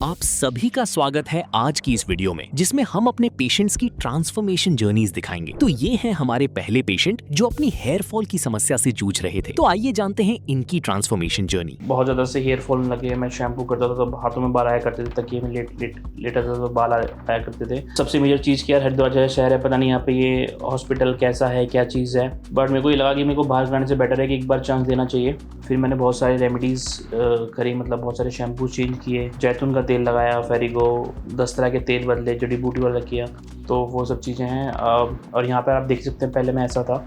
आप सभी का स्वागत है आज की इस वीडियो में, जिसमें हम अपने पेशेंट्स की ट्रांसफॉर्मेशन जर्नीज दिखाएंगे। तो ये हैं हमारे पहले पेशेंट जो अपनी हेयर फॉल की समस्या से जूझ रहे थे। तो आइए जानते हैं इनकी ट्रांसफॉर्मेशन जर्नी। बहुत ज़्यादा से हेयर फॉल लगे, मैं शैम्पू करता था तो हाथों में बाल आया करते थे, तकिए में लेटा था तो बाल आया करते थे। सबसे मेजर चीज़ क्या, हरिद्वार जैसा शहर है, पता नहीं यहाँ पे ये हॉस्पिटल कैसा है, क्या चीज़ है, बट मेरे को ये लगा कि मेरे को बाहर जाने से बेटर है कि एक बार चांस देना चाहिए। फिर मैंने बहुत सारे रेमेडीज़ करी, मतलब बहुत सारे शैम्पू चेंज किए, जैतून का तेल लगाया, फेरिगो, 10 तरह के तेल बदले, जड़ी बूटी वाला किया, तो वो सब चीज़ें हैं। और यहाँ पर आप देख सकते हैं पहले मैं ऐसा था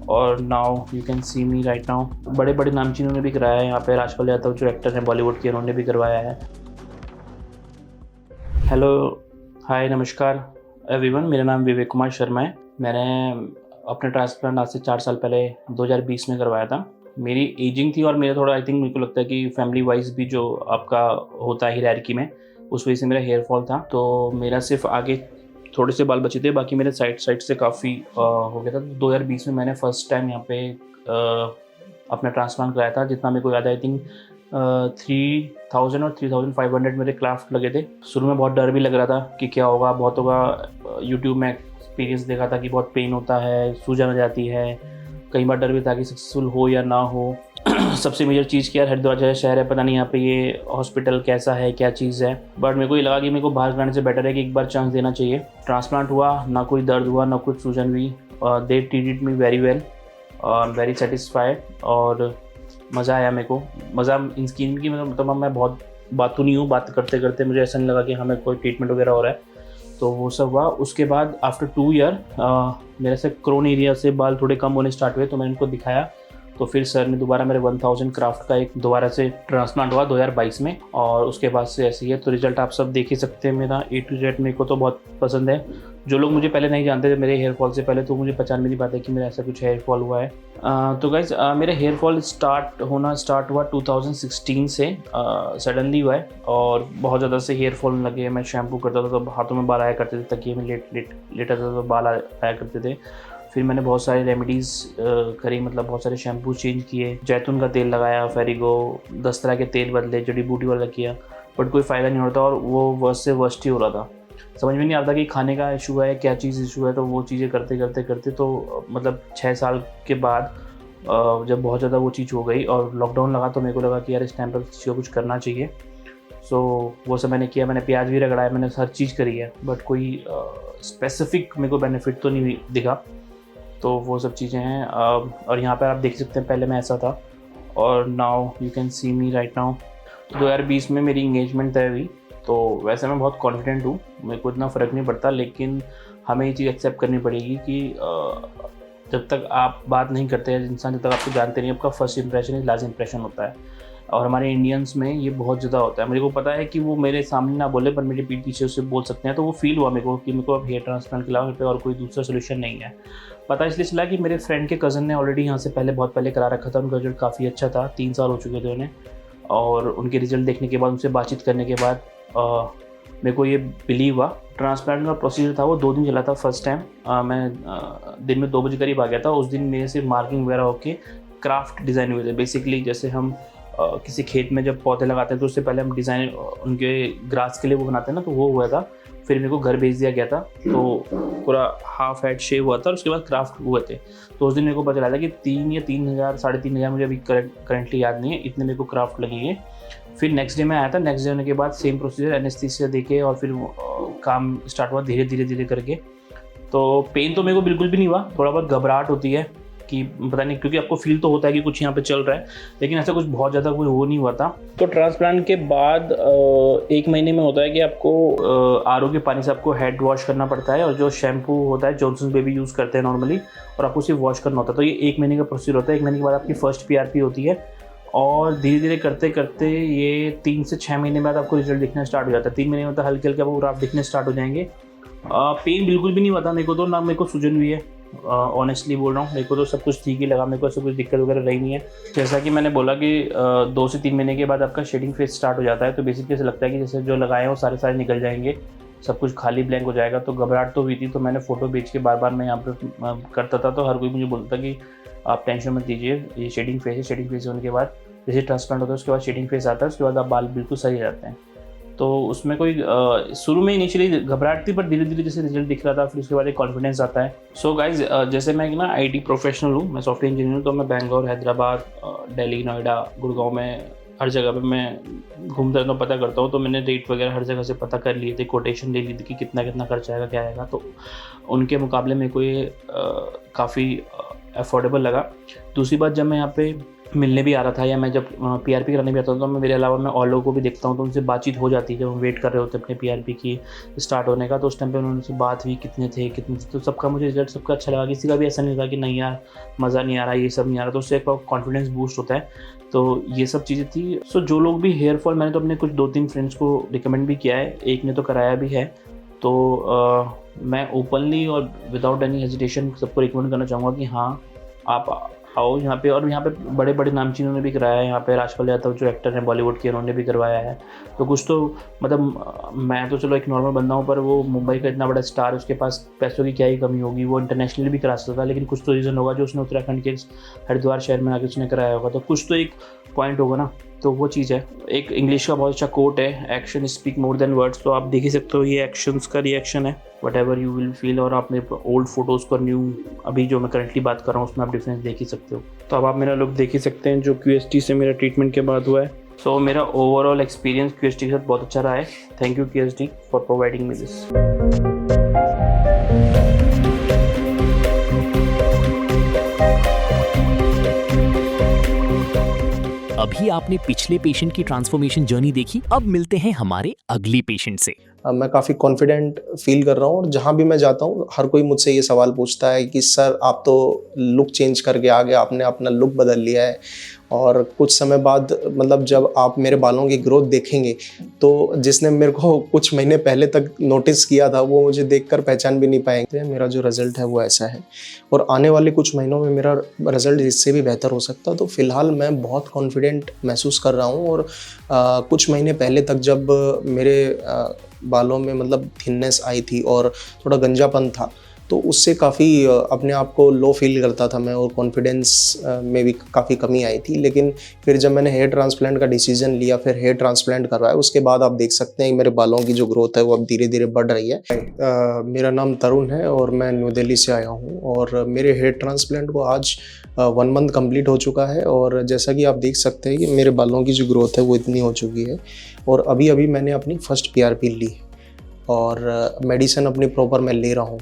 और now you can see me right now. बड़े बड़े नामचीनों ने भी कराया है यहाँ पे, राजपाल यादव जो एक्टर हैं बॉलीवुड के, उन्होंने भी करवाया है। हेलो, हाय, नमस्कार एवरीवन, मेरा नाम विवेक कुमार शर्मा है। मैंने अपने ट्रांसप्लांट आज से 4 साल पहले 2020 में करवाया था। मेरी एजिंग थी और मेरा थोड़ा आई थिंक मेरे को लगता है कि फैमिली वाइज भी जो आपका होता है हायरार्की में, उस वजह से मेरा हेयर फॉल था। तो मेरा सिर्फ आगे थोड़े से बाल बचे थे, बाकी मेरे साइड से काफ़ी हो गया था। तो 2020 में मैंने फर्स्ट टाइम यहाँ पे अपना ट्रांसप्लांट कराया था। जितना मेरे को याद है आई थिंक 3000 और 3500 मेरे क्राफ्ट लगे थे। शुरू में बहुत डर भी लग रहा था कि क्या होगा, बहुत होगा। यूट्यूब में एक्सपीरियंस देखा था कि बहुत पेन होता है, सूजन हो जाती है। कई बार डर भी था कि सक्सेसफुल हो या ना हो। सबसे मेजर चीज़ क्या, हरिद्वार जैसा शहर है, पता नहीं यहाँ पे ये हॉस्पिटल कैसा है, क्या चीज़ है, बट मेरे को ये लगा कि मेरे को बाहर जाने से बेटर है कि एक बार चांस देना चाहिए। ट्रांसप्लांट हुआ, ना कोई दर्द हुआ, ना कुछ सूजन हुई। They treated me very well, I am very satisfied और मज़ा आया मेरे को। मज़ा इन स्किन की, मतलब मैं बहुत बातू नहीं हूँ, बात करते करते मुझे ऐसा नहीं लगा कि हमें कोई ट्रीटमेंट वगैरह हो रहा है, तो वो सब हुआ। उसके बाद आफ्टर 2 ईयर मेरे से क्रोन एरिया से बाल थोड़े कम होने स्टार्ट हुए, तो मैंने उनको दिखाया। तो फिर सर ने दोबारा मेरे 1000 क्राफ्ट का एक दोबारा से ट्रांसप्लांट हुआ 2022 में, और उसके बाद से ऐसे ही है। तो रिजल्ट आप सब देख ही सकते हैं मेरा A to Z। मेरे को तो बहुत पसंद है। जो लोग मुझे पहले नहीं जानते थे मेरे हेयर फॉल से पहले, तो मुझे पहचान में नहीं पाता कि मेरा ऐसा कुछ हेयर फॉल हुआ है। तो गाइज मेरे हेयर फॉल स्टार्ट हुआ 2016 से, सडनली हुआ है, और बहुत ज़्यादा से हेयर फॉल लगे, मैं शैम्पू करता था तो हाथों में बाल आया करते थे, तकिए में लेटा था तो बाल आया करते थे। फिर मैंने बहुत सारे रेमेडीज़ करी, मतलब बहुत सारे शैम्पू चेंज किए, जैतून का तेल लगाया, फेरिगो, 10 तरह के तेल बदले, जड़ी बूटी वाला किया, बट कोई फ़ायदा नहीं हो रहा था और वो वर्स्ट से वर्स्ट ही हो रहा था। समझ में नहीं आता कि खाने का इशू है, क्या चीज़ इशू है। तो वो चीज़ें करते करते करते तो मतलब 6 साल के बाद जब बहुत ज़्यादा वो चीज़ हो गई और लॉकडाउन लगा, तो मेरे को लगा कि यार इस टाइम पर किसी को कुछ करना चाहिए। सो वो सब मैंने किया। मैंने प्याज भी रगड़ा है, मैंने हर चीज़ करी है, बट कोई स्पेसिफिक मेरे को बेनिफिट तो नहीं दिखा। तो वो सब चीज़ें हैं। और यहाँ पर आप देख सकते हैं पहले मैं ऐसा था और now you can see me right now. 2020 में मेरी इंगेजमेंट तय हुई। तो वैसे मैं बहुत कॉन्फिडेंट हूँ, मेरे को इतना फ़र्क नहीं पड़ता, लेकिन हमें ये चीज़ एक्सेप्ट करनी पड़ेगी कि जब तक आप बात नहीं करते हैं इंसान, जब तक आपको जानते नहीं, आपका first impression is last impression होता है। और हमारे इंडियंस में ये बहुत ज़्यादा होता है। मेरे को पता है कि वो मेरे सामने ना बोले, पर मेरे पीठ पीछे उससे बोल सकते हैं। तो वो फील हुआ मेरे को कि मेरे को अब हेयर ट्रांसप्लांट के अलावा मेरे पे और कोई दूसरा सोल्यूशन नहीं है। पता इसलिए चला कि मेरे फ्रेंड के कज़न ने ऑलरेडी यहाँ से बहुत पहले करा रखा था। उनका रिजल्ट काफ़ी अच्छा था, 3 साल हो चुके थे उन्हें, और उनके रिजल्ट देखने के बाद, उनसे बातचीत करने के बाद मेरे को ये बिलीव हुआ। ट्रांसप्लांट का प्रोसीजर था वो 2 दिन चला था। फर्स्ट टाइम मैं दिन में 2 बजे करीब आ गया था। उस दिन मेरे से मार्किंग वगैरह होके क्राफ्ट डिज़ाइन हुए थे। बेसिकली जैसे हम किसी खेत में जब पौधे लगाते हैं तो उससे पहले हम डिज़ाइन उनके ग्रास के लिए वो बनाते हैं ना, तो वो हुआ था। फिर मेरे को घर भेज दिया गया था, तो पूरा हाफ हेड शेव हुआ था और उसके बाद क्राफ्ट हुए थे। तो उस दिन मेरे को पता चला था कि 3 या 3000, 3500, मुझे अभी करंटली याद नहीं है, इतने मेरे को क्राफ्ट लगेंगे। फिर नेक्स्ट डे में आया था। नेक्स्ट डे होने के बाद सेम प्रोसीजर, एनेस्थीसिया देके, और फिर काम स्टार्ट हुआ धीरे धीरे करके। तो पेन तो मेरे को बिल्कुल भी नहीं हुआ। थोड़ा बहुत घबराहट होती है कि पता नहीं, क्योंकि आपको फील तो होता है कि कुछ यहाँ पे चल रहा है, लेकिन ऐसा कुछ बहुत ज़्यादा कोई हो नहीं हुआ था। तो ट्रांसप्लांट के बाद 1 महीने में होता है कि आपको RO के पानी से आपको हेड वॉश करना पड़ता है, और जो शैम्पू होता है जॉनसन बेबी यूज़ करते हैं नॉर्मली, और आपको सिर्फ वॉश करना होता है। तो ये 1 महीने का प्रोसीजर होता है। 1 महीने के बाद आपकी फर्स्ट PRP होती है, और धीरे धीरे करते करते ये 3 से 6 महीने बाद आपको रिजल्ट दिखना स्टार्ट हो जाता है। 3 महीने में तो हल्के हल्के आपको ग्राफ दिखने स्टार्ट हो जाएंगे। पेन बिल्कुल भी नहीं हुआ था मेरे को, तो ना मेरे को सूजन हुई है। ऑनेस्टली बोल रहा हूँ, मेरे को तो सब कुछ ठीक ही लगा। मेरे को ऐसा कुछ दिक्कत वगैरह रही नहीं है। जैसा कि मैंने बोला कि 2 से 3 महीने के बाद आपका शेडिंग फेज स्टार्ट हो जाता है। तो बेसिकली ऐसा लगता है कि जैसे जो लगाए हैं वो सारे निकल जाएंगे, सब कुछ खाली ब्लैंक हो जाएगा। तो घबराहट तो हुई थी। तो मैंने फ़ोटो भेज के बार मैं यहाँ पर करता था, तो हर कोई मुझे बोलता कि आप टेंशन मत लीजिए, ये शेडिंग फेज है। शेडिंग फेज होने के बाद जैसे ट्रांसप्लांट होता है उसके बाद शेडिंग फेज आता है, उसके बाद आप बाल बिल्कुल सही जाते हैं। तो उसमें कोई शुरू में इनिशियली घबराहट थी, पर धीरे धीरे जैसे रिजल्ट दिख रहा था फिर उसके बाद एक कॉन्फिडेंस आता है। सो गाइज, जैसे मैं एक ना आईटी प्रोफेशनल हूँ, मैं सॉफ्टवेयर इंजीनियर हूँ, तो मैं बैंगलोर, हैदराबाद, दिल्ली, नोएडा, गुड़गांव में हर जगह पे मैं घूमता रहता हूँ, पता करता हूँ। तो मैंने रेट वगैरह हर जगह से पता कर लिए थे, कोटेशन ले ली थी कि कितना कितना खर्चा आएगा, क्या आएगा। तो उनके मुकाबले मेरे को ये काफ़ी अफोर्डेबल लगा। दूसरी बात, जब मैं यहाँ पे मिलने भी आ रहा था या मैं जब पीआरपी कराने भी आता था, तो मैं मेरे अलावा मैं और लोगों को भी देखता हूँ, तो उनसे बातचीत हो जाती है जब हम वेट कर रहे होते हैं अपने पीआरपी की स्टार्ट होने का। तो उस टाइम पे उनसे बात हुई कितने थे, तो सबका मुझे रिजल्ट सबका अच्छा लगा। किसी का भी ऐसा नहीं था कि नहीं यार मज़ा नहीं आ रहा, ये सब नहीं आ रहा। तो उससे एक कॉन्फिडेंस बूस्ट होता है। तो ये सब चीज़ें थी। सो जो लोग भी हेयर फॉल, मैंने तो अपने कुछ 2-3 फ्रेंड्स को रिकमेंड भी किया है, एक ने तो कराया भी है। तो मैं ओपनली और विदाउट एनी हेजिटेशन सबको रिकमेंड करना चाहूँगा कि हाँ, आप आओ यहाँ पे। और यहाँ पे बड़े बड़े नामचीनों ने भी कराया है। यहाँ पे राजपाल यादव जो एक्टर हैं बॉलीवुड के, उन्होंने भी करवाया है। तो कुछ तो मतलब मैं तो चलो एक नॉर्मल बंदा हूँ, पर वो मुंबई का इतना बड़ा स्टार है, उसके पास पैसों की क्या ही कमी होगी, वो इंटरनेशनली भी करा सकता था। लेकिन कुछ तो रीज़न होगा जो उसने उत्तराखंड के हरिद्वार शहर में आके उसने कराया होगा। तो कुछ तो एक पॉइंट होगा ना। तो वो चीज़ है। एक इंग्लिश का बहुत अच्छा कोट है, action speak more than words. तो आप देख ही सकते हो, ये एक्शंस का रिएक्शन है, what ever you will feel. और आप मेरे ओल्ड फोटोज़ को न्यू अभी जो मैं करंटली बात कर रहा हूँ उसमें आप डिफरेंस देख ही सकते हो। तो अब आप मेरा लुक देख ही सकते हैं जो QST से मेरा ट्रीटमेंट के बाद हुआ है। सो मेरा ओवरऑल एक्सपीरियंस QST के साथ बहुत अच्छा रहा है। Thank you QST for providing me this. अभी आपने पिछले पेशेंट की ट्रांसफॉर्मेशन जर्नी देखी, अब मिलते हैं हमारे अगली पेशेंट से। मैं काफ़ी कॉन्फिडेंट फील कर रहा हूँ और जहाँ भी मैं जाता हूँ हर कोई मुझसे ये सवाल पूछता है कि सर आप तो लुक चेंज करके आ गए, आपने अपना लुक बदल लिया है। और कुछ समय बाद मतलब जब आप मेरे बालों की ग्रोथ देखेंगे तो जिसने मेरे को कुछ महीने पहले तक नोटिस किया था वो मुझे देखकर पहचान भी नहीं पाएंगे। मेरा जो रिज़ल्ट है वो ऐसा है और आने वाले कुछ महीनों में मेरा रिज़ल्ट इससे भी बेहतर हो सकता है। तो फ़िलहाल मैं बहुत कॉन्फिडेंट महसूस कर रहा हूँ। और कुछ महीने पहले तक जब मेरे बालों में मतलब थिननेस आई थी और थोड़ा गंजापन था, तो उससे काफ़ी अपने आप को लो फील करता था मैं और कॉन्फिडेंस में भी काफ़ी कमी आई थी। लेकिन फिर जब मैंने हेयर ट्रांसप्लांट का डिसीजन लिया, फिर हेयर ट्रांसप्लांट करवाया, उसके बाद आप देख सकते हैं कि मेरे बालों की जो ग्रोथ है वो अब धीरे धीरे बढ़ रही है। मेरा नाम तरुण है और मैं न्यू दिल्ली से आया हूँ और मेरे हेयर ट्रांसप्लांट को आज 1 मंथ कंप्लीट हो चुका है। और जैसा कि आप देख सकते हैं कि मेरे बालों की जो ग्रोथ है वो इतनी हो चुकी है। और अभी अभी मैंने अपनी फर्स्ट PRP ली और मेडिसिन अपनी प्रॉपर मैं ले रहा हूँ।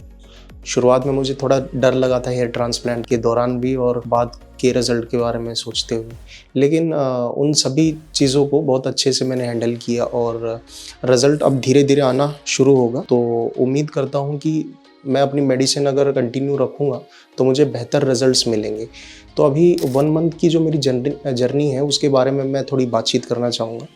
शुरुआत में मुझे थोड़ा डर लगा था हेयर ट्रांसप्लांट के दौरान भी और बाद के रिज़ल्ट के बारे में सोचते हुए, लेकिन उन सभी चीज़ों को बहुत अच्छे से मैंने हैंडल किया और रिज़ल्ट अब धीरे धीरे आना शुरू होगा। तो उम्मीद करता हूँ कि मैं अपनी मेडिसिन अगर कंटिन्यू रखूँगा तो मुझे बेहतर रिज़ल्ट्स मिलेंगे। तो अभी 1 मंथ की जो मेरी जर्नी है उसके बारे में मैं थोड़ी बातचीत करना चाहूँगा।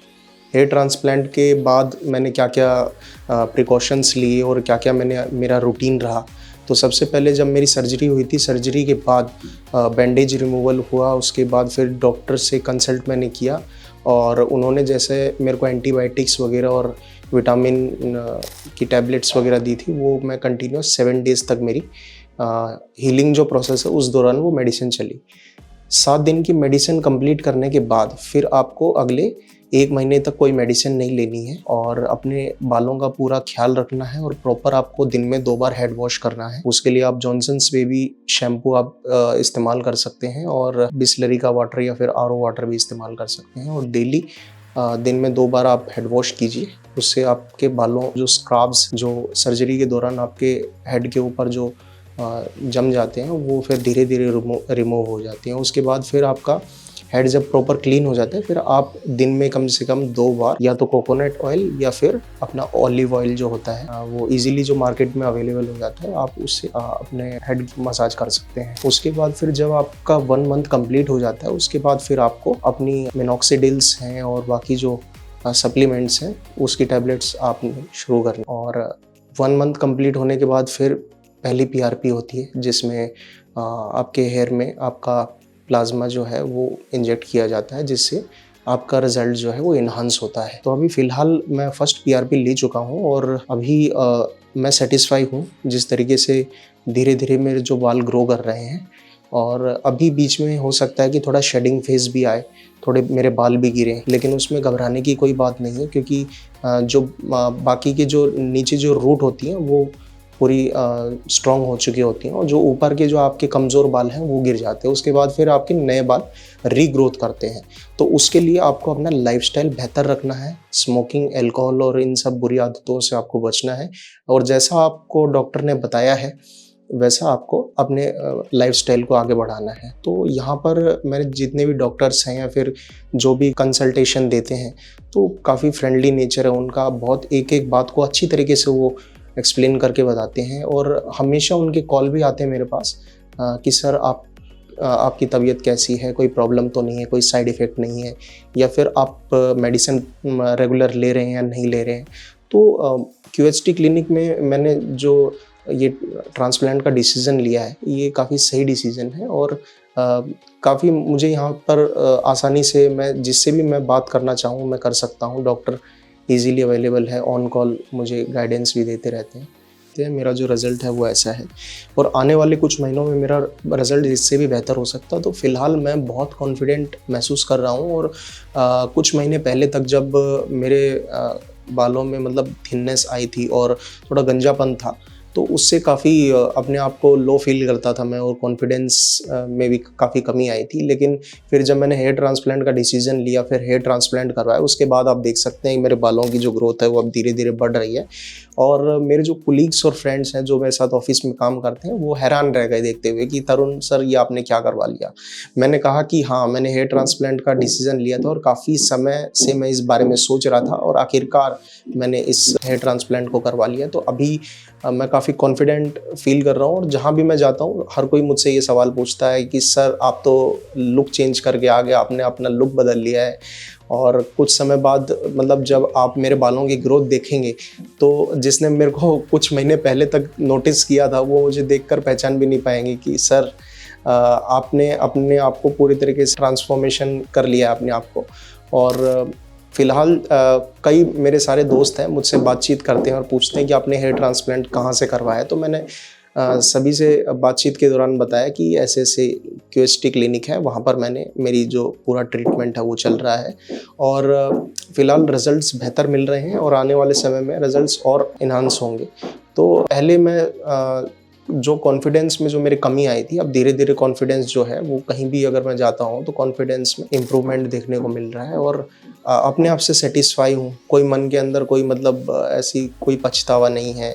हेयर ट्रांसप्लांट के बाद मैंने क्या क्या प्रिकॉशंस लिए और क्या क्या मेरा रूटीन रहा। तो सबसे पहले जब मेरी सर्जरी हुई थी, सर्जरी के बाद बैंडेज रिमूवल हुआ, उसके बाद फिर डॉक्टर से कंसल्ट मैंने किया और उन्होंने जैसे मेरे को एंटीबायोटिक्स वगैरह और विटामिन की टैबलेट्स वगैरह दी थी, वो मैं कंटिन्यूस 7 डेज़ तक मेरी हीलिंग जो प्रोसेस है उस दौरान वो मेडिसिन चली। 7 दिन की मेडिसिन कंप्लीट करने के बाद फिर आपको अगले 1 महीने तक कोई मेडिसिन नहीं लेनी है और अपने बालों का पूरा ख्याल रखना है और प्रॉपर आपको दिन में 2 बार हेड वॉश करना है। उसके लिए आप जॉनसन्स बेबी शैम्पू आप इस्तेमाल कर सकते हैं और बिसलरी का वाटर या फिर RO वाटर भी इस्तेमाल कर सकते हैं। और डेली दिन में 2 बार आप हेड वॉश कीजिए। उससे आपके बालों जो स्क्रैब्स जो सर्जरी के दौरान आपके हेड के ऊपर जो जम जाते हैं वो फिर धीरे धीरे रिमूव हो जाती हैं। उसके बाद फिर आपका हेड जब प्रॉपर क्लीन हो जाता है फिर आप दिन में कम से कम 2 बार या तो कोकोनट ऑयल या फिर अपना ऑलिव ऑयल जो होता है वो इजीली जो मार्केट में अवेलेबल हो जाता है, आप उससे अपने हेड की मसाज कर सकते हैं। उसके बाद फिर जब आपका 1 मंथ कंप्लीट हो जाता है उसके बाद फिर आपको अपनी मिनॉक्सिडिल्स हैं और बाकी जो सप्लीमेंट्स हैं उसकी टैबलेट्स आपने शुरू करनी। और 1 मंथ कंप्लीट होने के बाद फिर पहली PRP होती है जिसमें आपके हेयर में आपका प्लाज्मा जो है वो इंजेक्ट किया जाता है जिससे आपका रिज़ल्ट जो है वो इन्हांस होता है। तो अभी फ़िलहाल मैं फर्स्ट PRP ले चुका हूँ और अभी मैं सेटिस्फाई हूँ जिस तरीके से धीरे धीरे मेरे जो बाल ग्रो कर रहे हैं। और अभी बीच में हो सकता है कि थोड़ा शेडिंग फेज भी आए, थोड़े मेरे बाल भी गिरे, लेकिन उसमें घबराने की कोई बात नहीं है क्योंकि जो बाकी के जो नीचे जो रूट होती हैं वो पूरी स्ट्रॉन्ग हो चुकी होती हैं और जो ऊपर के जो आपके कमज़ोर बाल हैं वो गिर जाते हैं। उसके बाद फिर आपके नए बाल रीग्रोथ करते हैं। तो उसके लिए आपको अपना लाइफस्टाइल बेहतर रखना है, स्मोकिंग, अल्कोहल और इन सब बुरी आदतों से आपको बचना है और जैसा आपको डॉक्टर ने बताया है वैसा आपको अपने लाइफस्टाइल को आगे बढ़ाना है। तो यहाँ पर मैंने जितने भी डॉक्टर्स हैं या फिर जो भी कंसल्टेशन देते हैं तो काफ़ी फ्रेंडली नेचर है उनका, बहुत एक एक बात को अच्छी तरीके से वो एक्सप्लेन करके बताते हैं और हमेशा उनके कॉल भी आते हैं मेरे पास कि सर आपकी तबीयत कैसी है, कोई प्रॉब्लम तो नहीं है, कोई साइड इफ़ेक्ट नहीं है, या फिर आप मेडिसिन रेगुलर ले रहे हैं या नहीं ले रहे हैं। तो QHT क्लिनिक में मैंने जो ये ट्रांसप्लांट का डिसीज़न लिया है ये काफ़ी सही डिसीज़न है और काफ़ी मुझे यहाँ पर आसानी से मैं जिससे भी मैं बात करना चाहूँ मैं कर सकता हूँ। डॉक्टर इजीली अवेलेबल है, ऑन कॉल मुझे गाइडेंस भी देते रहते हैं। मेरा जो रिज़ल्ट है वो ऐसा है और आने वाले कुछ महीनों में मेरा रिज़ल्ट इससे भी बेहतर हो सकता है। तो फ़िलहाल मैं बहुत कॉन्फिडेंट महसूस कर रहा हूँ और कुछ महीने पहले तक जब मेरे बालों में मतलब थिननेस आई थी और थोड़ा गंजापन था तो उससे काफ़ी अपने आप को लो फील करता था मैं और कॉन्फिडेंस में भी काफ़ी कमी आई थी। लेकिन फिर जब मैंने हेयर ट्रांसप्लांट का डिसीजन लिया, फिर हेयर ट्रांसप्लांट करवाया, उसके बाद आप देख सकते हैं कि मेरे बालों की जो ग्रोथ है वो अब धीरे धीरे बढ़ रही है और मेरे जो कुलीग्स और फ्रेंड्स हैं जो मेरे साथ ऑफिस में काम करते हैं वो हैरान रह गए देखते हुए कि तरुण सर ये आपने क्या करवा लिया। मैंने कहा कि हाँ, मैंने हेयर ट्रांसप्लांट का डिसीजन लिया था और काफ़ी समय से मैं इस बारे में सोच रहा था और आखिरकार मैंने इस हेयर ट्रांसप्लांट को करवा लिया। तो अभी मैं काफ़ी कॉन्फिडेंट फील कर रहा हूँ और जहाँ भी मैं जाता हूँ हर कोई मुझसे ये सवाल पूछता है कि सर आप तो लुक चेंज करके आ गए, आपने अपना लुक बदल लिया है। और कुछ समय बाद मतलब जब आप मेरे बालों की ग्रोथ देखेंगे तो जिसने मेरे को कुछ महीने पहले तक नोटिस किया था वो मुझे देखकर पहचान भी नहीं पाएंगे कि सर आपने अपने आप को पूरी तरीके से ट्रांसफॉर्मेशन कर लिया अपने आप को। और फ़िलहाल कई मेरे सारे दोस्त हैं मुझसे बातचीत करते हैं और पूछते हैं कि आपने हेयर ट्रांसप्लांट कहाँ से करवाया। तो मैंने सभी से बातचीत के दौरान बताया कि ऐसे ऐसे QHT क्लिनिक है, वहाँ पर मैंने मेरी जो पूरा ट्रीटमेंट है वो चल रहा है और फ़िलहाल रिज़ल्ट्स बेहतर मिल रहे हैं और आने वाले समय में रिज़ल्ट्स और इन्हांस होंगे। तो पहले मैं जो कॉन्फिडेंस में जो मेरी कमी आई थी, अब धीरे धीरे कॉन्फिडेंस जो है वो कहीं भी अगर मैं जाता हूँ तो कॉन्फिडेंस में इम्प्रूवमेंट देखने को मिल रहा है और अपने आप से सेटिस्फाई हूँ। कोई मन के अंदर कोई मतलब ऐसी कोई पछतावा नहीं है।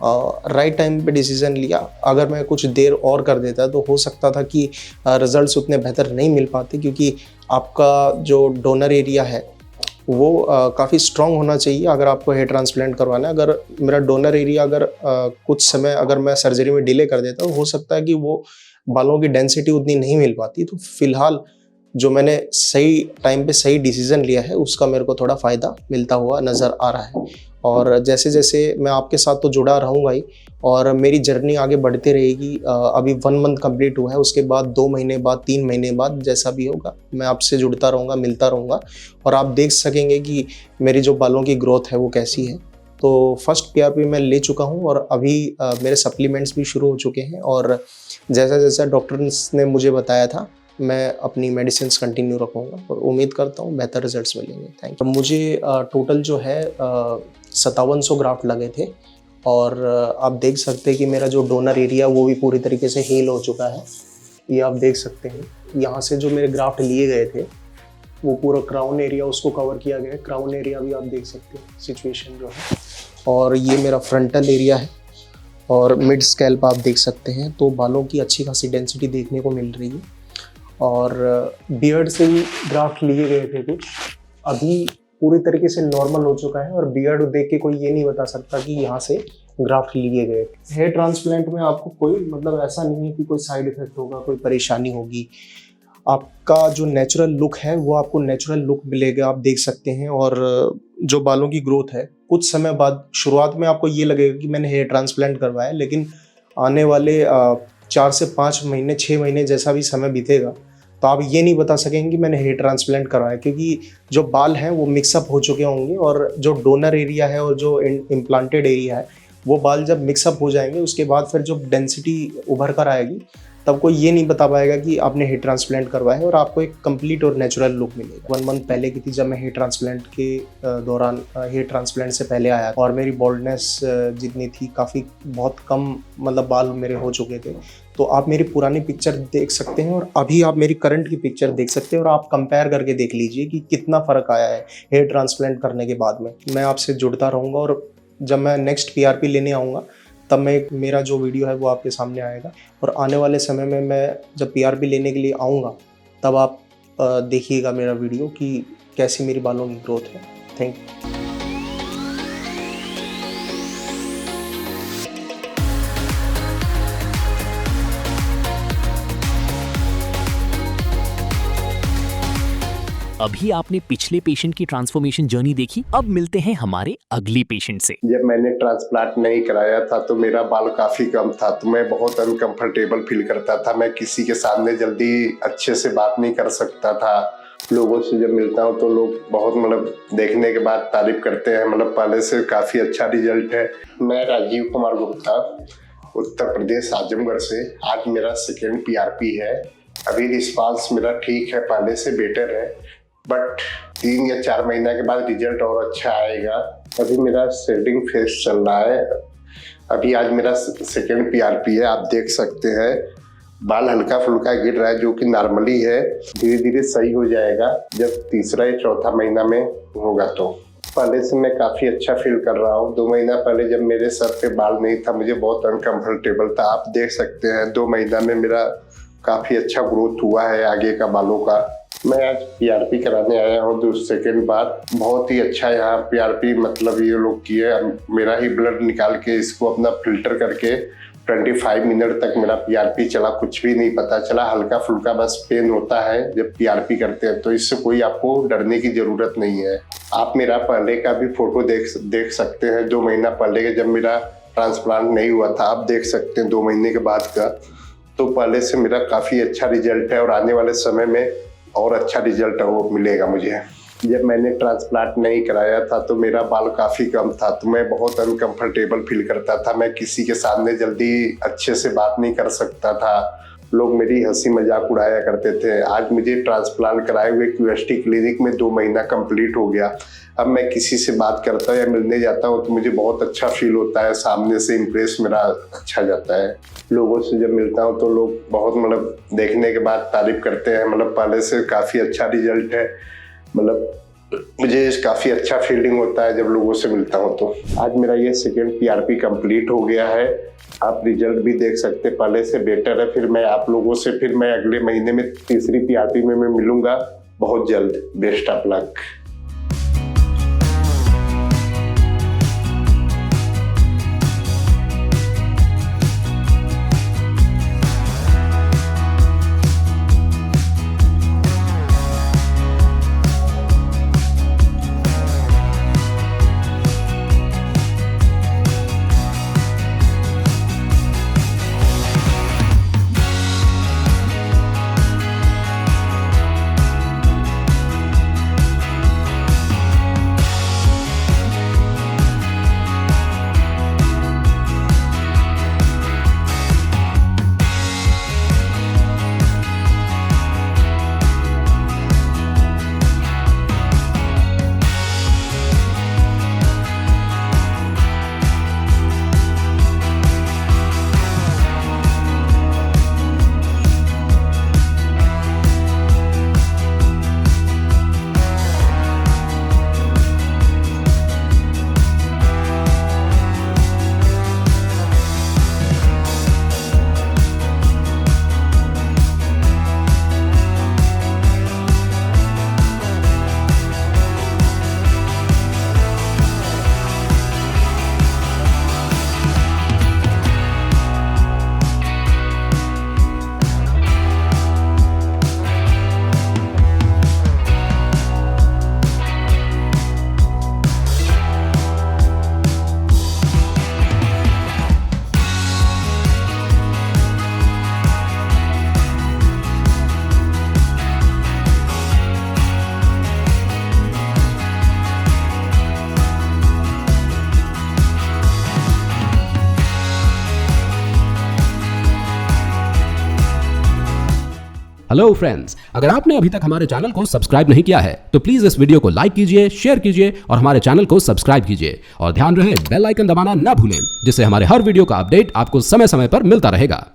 राइट टाइम पे डिसीज़न लिया। अगर मैं कुछ देर और कर देता तो हो सकता था कि रिज़ल्ट्स उतने बेहतर नहीं मिल पाते क्योंकि आपका जो डोनर एरिया है वो काफ़ी स्ट्रॉन्ग होना चाहिए अगर आपको हेयर ट्रांसप्लांट करवाना है। अगर मेरा डोनर एरिया अगर कुछ समय अगर मैं सर्जरी में डिले कर देता तो हो सकता है कि वो बालों की डेंसिटी उतनी नहीं मिल पाती। तो फिलहाल जो मैंने सही टाइम पे सही डिसीज़न लिया है उसका मेरे को थोड़ा फ़ायदा मिलता हुआ नज़र आ रहा है और जैसे जैसे मैं आपके साथ तो जुड़ा रहूँगा ही और मेरी जर्नी आगे बढ़ती रहेगी। अभी 1 मंथ कंप्लीट हुआ है, उसके बाद 2 महीने बाद 3 महीने बाद जैसा भी होगा मैं आपसे जुड़ता रहूँगा, मिलता रहूँगा और आप देख सकेंगे कि मेरी जो बालों की ग्रोथ है वो कैसी है। तो फर्स्ट PRP मैं ले चुका हूँ और अभी मेरे सप्लीमेंट्स भी शुरू हो चुके हैं और जैसा जैसा डॉक्टर्स ने मुझे बताया था मैं अपनी मेडिसिन कंटिन्यू रखूँगा और उम्मीद करता हूँ बेहतर रिजल्ट्स मिलेंगे। Thank you. मुझे टोटल जो है 5700 ग्राफ्ट लगे थे और आप देख सकते हैं कि मेरा जो डोनर एरिया वो भी पूरी तरीके से हील हो चुका है। ये आप देख सकते हैं, यहाँ से जो मेरे ग्राफ्ट लिए गए थे वो पूरा क्राउन एरिया उसको कवर किया गया है। क्राउन एरिया भी आप देख सकते हैं सिचुएशन जो है, और ये मेरा फ्रंटल एरिया है और मिड स्कैल्प आप देख सकते हैं। तो बालों की अच्छी खासी डेंसिटी देखने को मिल रही है और बियर्ड से भी ग्राफ्ट लिए गए थे कुछ, अभी पूरी तरीके से नॉर्मल हो चुका है और बियर्ड देख के कोई ये नहीं बता सकता कि यहाँ से ग्राफ्ट लिए गए। हेयर ट्रांसप्लांट में आपको कोई मतलब ऐसा नहीं है कि कोई साइड इफेक्ट होगा, कोई परेशानी होगी। आपका जो नेचुरल लुक है वो आपको नेचुरल लुक मिलेगा, आप देख सकते हैं। और जो बालों की ग्रोथ है कुछ समय बाद, शुरुआत में आपको ये लगेगा कि मैंने हेयर ट्रांसप्लांट करवाया, लेकिन आने वाले 4 से 5 महीने 6 महीने जैसा भी समय बीतेगा तो आप ये नहीं बता सकेंगे कि मैंने हेयर ट्रांसप्लांट करवाया, क्योंकि जो बाल हैं वो मिक्सअप हो चुके होंगे और जो डोनर एरिया है और जो इम्प्लांटेड एरिया है वो बाल जब मिक्सअप हो जाएंगे उसके बाद फिर जो डेंसिटी उभर कर आएगी तब कोई ये नहीं बता पाएगा कि आपने हेयर ट्रांसप्लांट करवाया है, और आपको एक कंप्लीट और नेचुरल लुक मिलेगा। 1 मंथ पहले की थी जब मैं हेयर ट्रांसप्लांट के दौरान, हेयर ट्रांसप्लांट से पहले आया, और मेरी बॉल्डनेस जितनी थी काफ़ी बहुत कम, मतलब बाल मेरे हो चुके थे। तो आप मेरी पुरानी पिक्चर देख सकते हैं और अभी आप मेरी करंट की पिक्चर देख सकते हैं, और आप कंपेयर करके देख लीजिए कि कितना फ़र्क आया है हेयर ट्रांसप्लांट करने के बाद में। मैं आपसे जुड़ता रहूँगा, और जब मैं नेक्स्ट PRP लेने आऊँगा तब मेरा जो वीडियो है वो आपके सामने आएगा। और आने वाले समय में मैं जब PRP लेने के लिए आऊँगा तब आप देखिएगा मेरा वीडियो कि कैसी मेरी बालों की ग्रोथ है। Thank you. अभी आपने पिछले पेशेंट की ट्रांसफॉर्मेशन जर्नी देखी, अब मिलते हैं हमारे अगली पेशेंट से। जब मैंने ट्रांसप्लांट नहीं कराया था तो मेरा बाल काफी कम था, तो मैं बहुत अनकंफर्टेबल फील करता था। मैं किसी के सामने जल्दी अच्छे से बात नहीं कर सकता था। लोगों से जब मिलता हूँ तो लोग बहुत मतलब देखने के बाद तारीफ करते हैं, मतलब पहले से काफी अच्छा रिजल्ट है। मैं राजीव कुमार गुप्ता, उत्तर प्रदेश, आजमगढ़ से। आज मेरा सेकेंड PRP है। अभी रिस्पांस मेरा ठीक है, पहले से बेटर है, बट 3 या 4 महीना के बाद रिजल्ट और अच्छा आएगा। अभी मेरा शेडिंग फेस चल रहा है। अभी आज मेरा सेकेंड PRP है। आप देख सकते हैं बाल हल्का फुल्का गिर रहा है, जो कि नॉर्मली है। धीरे धीरे सही हो जाएगा जब तीसरा या चौथा महीना में होगा। तो पहले से मैं काफ़ी अच्छा फील कर रहा हूँ। 2 महीना पहले जब मेरे सर पे बाल नहीं था, मुझे बहुत अनकंफर्टेबल था। आप देख सकते हैं 2 महीना में मेरा काफ़ी अच्छा ग्रोथ हुआ है आगे का बालों का। मैं आज PRP कराने आया हूँ सेकेंड बार। बहुत ही अच्छा यहाँ PRP मतलब ये लोग किए। मेरा ही ब्लड निकाल के इसको अपना फिल्टर करके 25 मिनट तक मेरा PRP चला, कुछ भी नहीं पता चला। हल्का फुल्का बस पेन होता है जब PRP करते हैं, तो इससे कोई आपको डरने की ज़रूरत नहीं है। आप मेरा पहले का भी फोटो देख सकते हैं, 2 महीना पहले के जब मेरा ट्रांसप्लांट नहीं हुआ था। आप देख सकते हैं 2 महीने के बाद का। तो पहले से मेरा काफ़ी अच्छा रिजल्ट है और आने वाले समय में और अच्छा रिजल्ट वो मिलेगा मुझे। जब मैंने ट्रांसप्लांट नहीं कराया था तो मेरा बाल काफ़ी कम था, तो मैं बहुत अनकंफर्टेबल फील करता था। मैं किसी के सामने जल्दी अच्छे से बात नहीं कर सकता था। लोग मेरी हंसी मजाक उड़ाया करते थे। आज मुझे ट्रांसप्लांट कराए हुए QST क्लिनिक में 2 महीना कंप्लीट हो गया। अब मैं किसी से बात करता हूँ या मिलने जाता हूँ तो मुझे बहुत अच्छा फील होता है। सामने से इम्प्रेस मेरा अच्छा जाता है। लोगों से जब मिलता हूँ तो लोग बहुत मतलब देखने के बाद तारीफ करते हैं। मतलब पहले से काफ़ी अच्छा रिजल्ट है। मतलब मुझे काफ़ी अच्छा फीलिंग होता है जब लोगों से मिलता हूँ। तो आज मेरा ये सेकेंड PRP कंप्लीट हो गया है। आप रिजल्ट भी देख सकते हैं, पहले से बेटर है। फिर मैं आप लोगों से मैं अगले महीने में तीसरी PRP में मैं मिलूंगा बहुत जल्द। Best of luck. Hello friends, अगर आपने अभी तक हमारे चैनल को सब्सक्राइब नहीं किया है तो प्लीज इस वीडियो को लाइक कीजिए, शेयर कीजिए और हमारे चैनल को सब्सक्राइब कीजिए और ध्यान रहे बेल आइकन दबाना ना भूलें, जिससे हमारे हर वीडियो का अपडेट आपको समय समय पर मिलता रहेगा।